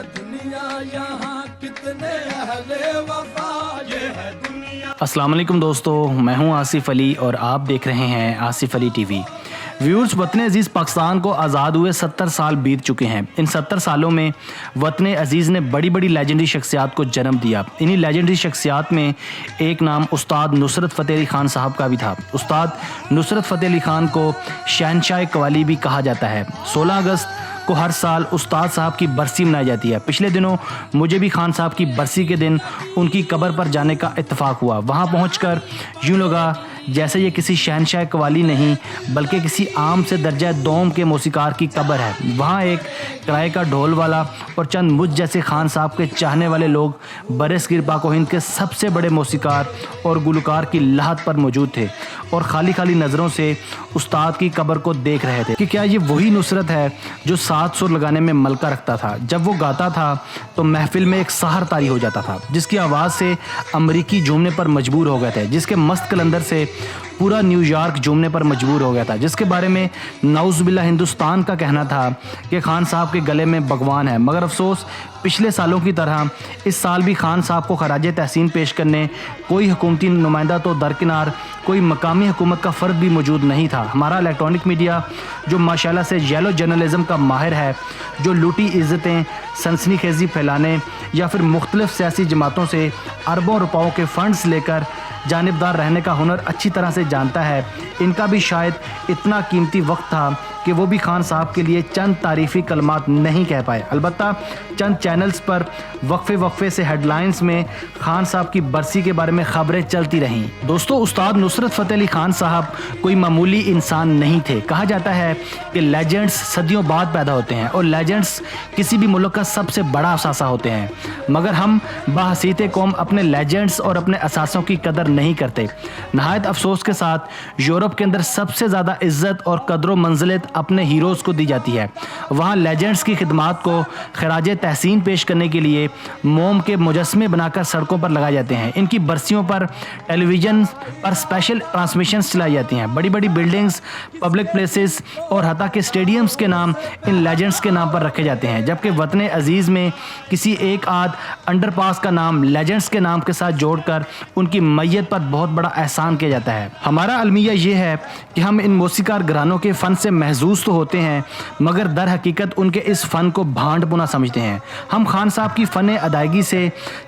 है दुनिया यहाँ कितने अहले वफा ये है दुनिया। अस्सलाम वालेकुम दोस्तों, मैं हूं आसिफ अली और आप देख रहे हैं आसिफ अली टीवी। व्यूअर्स, वतन अज़ीज़ पाकिस्तान को आज़ाद हुए 70 साल बीत चुके हैं। इन 70 सालों में वतन अज़ीज़ ने बड़ी बड़ी लेजेंडरी शख्सियात को जन्म दिया। इन्हीं लेजेंडरी शख्सियात में एक नाम उस्ताद नुसरत फ़तेह अली ख़ान साहब का भी था। उस्ताद नुसरत फ़तेह अली ख़ान को शहनशाह कव्वाली भी कहा जाता है। 16 अगस्त को हर साल उस्ताद साहब की बरसी मनाई जाती है। पिछले दिनों मुझे भी खान साहब की बरसी के दिन उनकी कब्र पर जाने का इत्तेफाक हुआ। वहाँ पहुँचकर यूँ लगा जैसे ये किसी शहनशाह कव्वाली नहीं बल्कि किसी आम से दर्जा दोम के मौसीकार की कब्र है। वहाँ एक किराए का ढोल वाला और चंद मुझ जैसे खान साहब के चाहने वाले लोग बरसगीर पाक व हिंद के सबसे बड़े मौसीकार और गुलकार की लाहत पर मौजूद थे और खाली खाली नज़रों से उस्ताद की कब्र को देख रहे थे कि क्या ये वही नुसरत है जो 7 सुर लगाने में मलका रखता था। जब वो गाता था तो महफिल में एक सहर तारी हो जाता था, जिसकी आवाज़ से अमरीकी झूमने पर मजबूर हो गए थे, जिसके मस्त कलंदर से पूरा न्यूयॉर्क झूमने पर मजबूर हो गया था, जिसके बारे में नाउज़ुबिल्लाह हिंदुस्तान का कहना था कि खान साहब के गले में भगवान है। मगर अफसोस पिछले सालों की तरह इस साल भी खान साहब को खराज तहसीन पेश करने कोई हुकूमती नुमाइंदा तो दरकिनार कोई मकामी हुकूमत का फ़र्द भी मौजूद नहीं था। हमारा इलेक्ट्रॉनिक मीडिया जो माशाल्लाह से येलो जर्नलिज़म का माहिर है, जो लूटी इज़्ज़तें सनसनीखेज़ी फैलाने या फिर मुख्तलिफ सियासी जमातों से अरबों रुपयों के फ़ंड्स लेकर जानिबदार रहने का हुनर अच्छी तरह से जानता है, इनका भी शायद इतना कीमती वक्त था कि वो भी खान साहब के लिए चंद तारीफ़ी कलमात नहीं कह पाए। अलबत्ता चंद चैनल्स पर वक्फे से हेडलाइंस में खान साहब की बरसी के बारे में ख़बरें चलती रहीं। दोस्तों, उस्ताद नुसरत फ़तेह अली ख़ान साहब कोई मामूली इंसान नहीं थे। कहा जाता है कि लेजेंड्स सदियों बाद पैदा होते हैं और लेजेंड्स किसी भी मुल्क का सबसे बड़ा असासा होते हैं, मगर हम बाहसीत कौम अपने लेजेंड्स और अपने असासों की कदर नहीं करते। नहायत अफसोस के साथ यूरोप के अंदर सबसे ज़्यादा इज़्ज़त और कदर मंजिलत अपने हीरोज़ को दी जाती है। वहाँ लेजेंड्स की खिदमात को खराज तहसीन पेश करने के लिए मोम के मुजस्मे बनाकर सड़कों पर लगाए जाते हैं। इनकी बरसियों पर टेलीविज़न पर स्पेशल ट्रांसमिशंस चलाई जाती हैं। बड़ी बड़ी बिल्डिंग्स, पब्लिक प्लेसेस और हत्ता के स्टेडियम्स के नाम इन लेजेंड्स के नाम पर रखे जाते हैं, जबकि वतन अज़ीज़ में किसी एक आध अंडरपास का नाम लेजेंड्स के नाम के साथ जोड़कर उनकी मैयत पर बहुत बड़ा एहसान किया जाता है। हमारा अलमिया ये है कि हम इन मौसीकार घरानों के फ़न से महजूज तो होते हैं, मगर दर हकीकत उनके इस फ़न को भांड पुना समझते हैं। हम खान साहब की फ़न अदायगी से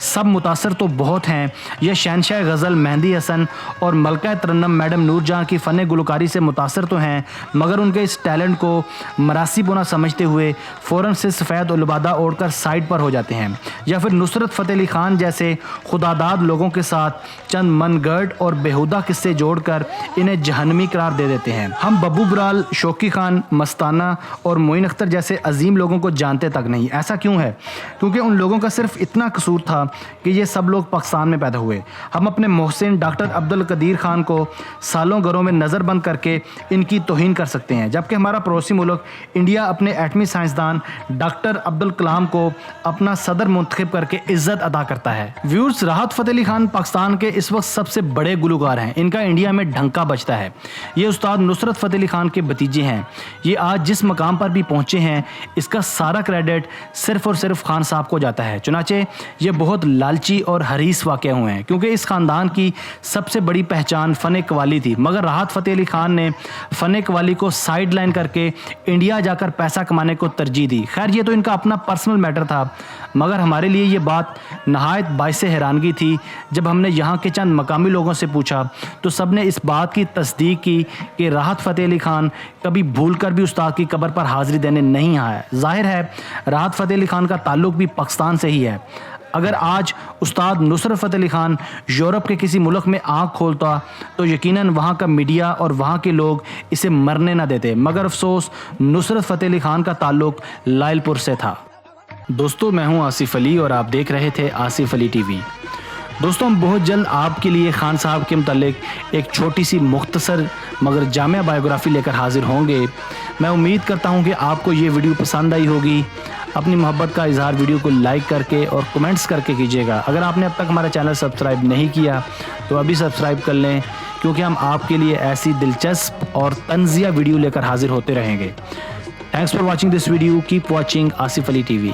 सब मुतासर तो बहुत हैं। यह शहनशाह गज़ल मेहंदी हसन और मलका तरन्नम मैडम नूर जहाँ की फ़न गुलकारी से मुतासर तो हैं, मगर उनके इस टैलेंट को मरासी पुना समझते हुए फ़ौरन से सफ़ेद और लिबादा ओढ़कर साइड पर हो जाते हैं, या फिर नुसरत फ़तेह अली ख़ान जैसे खुदादाद लोगों के साथ चंद मनगढ़ और बेहुदा किस्से जोड़कर इन्हें जहन्नमी करार दे देते हैं। हम बब्बू बराल, शौकी खान, मस्ताना और मोइन अख्तर जैसे अजीम लोगों को जानते तक नहीं। ऐसा क्यों है? क्योंकि उन लोगों का सिर्फ इतना कसूर था कि ये सब लोग पाकिस्तान में पैदा हुए। हम अपने मोहसिन डॉक्टर अब्दुल कदीर खान को सालों घरों में नज़र बंद करके इनकी तौहीन कर सकते हैं, जबकि हमारा पड़ोसी मुल्क इंडिया अपने एटमी साइंसदान डॉक्टर अब्दुल कलाम को अपना सदर मुंतखब करके इज्जत अदा करता है। व्यूअर्स, राहत फ़तेह अली ख़ान पाकिस्तान के इस वक्त सबसे बड़े गुलकार हैं। इनका इंडिया में ढंका बजता है। ये उस्ताद नुसरत फ़तेह अली ख़ान के भतीजे हैं। ये आज जिस मकाम पर भी पहुँचे हैं, इसका सारा क्रेडिट सिर्फ़ और सिर्फ खान साहब को जाता है। चुनाचे ये बहुत लालची और हरीस वाक़या हुए हैं, क्योंकि इस ख़ानदान की सबसे बड़ी पहचान फ़न कव्वाली थी, मगर राहत फ़तेह अली ख़ान ने फ़न कव्वाली को साइड लाइन करके इंडिया जाकर पैसा कमाने को तरजीह दी। खैर, ये तो इनका अपना पर्सनल मैटर था, मगर हमारे लिए ये बात नहायत बाइसे हैरानगी थी। जब हमने यहाँ के चंद मकामी लोगों से पूछा तो सब ने इस बात की तस्दीक की कि राहत फ़तेह अली ख़ान कभी भूल कर भी उस्ताद की कब्र पर हाज़िरी देने नहीं आया। ज़ाहिर है राहत फ़तेह अली ख़ान का ताल्लुक़ भी पाकिस्तान से ही है। अगर आज उस्ताद नुसरत फ़तेह अली ख़ान यूरोप के किसी मुल्क में आँख खोलता तो यकीनन वहाँ का मीडिया और वहाँ के लोग इसे मरने ना देते, मगर अफसोस नुसरत फ़तेह अली ख़ान का ताल्लुक़ लायलपुर से था। दोस्तों, मैं हूँ आसिफ अली और आप देख रहे थे आसिफ अली टीवी। दोस्तों, हम बहुत जल्द आपके लिए खान साहब के मुतालिक एक छोटी सी मुख्तसर मगर जामिया बायोग्राफ़ी लेकर हाज़िर होंगे। मैं उम्मीद करता हूँ कि आपको ये वीडियो पसंद आई होगी। अपनी मोहब्बत का इजहार वीडियो को लाइक करके और कमेंट्स करके कीजिएगा। अगर आपने अब तक हमारा चैनल सब्सक्राइब नहीं किया तो अभी सब्सक्राइब कर लें, क्योंकि हम आपके लिए ऐसी दिलचस्प और तंज़िया वीडियो लेकर हाजिर होते रहेंगे। Thanks for watching this video. Keep watching Asif Ali TV.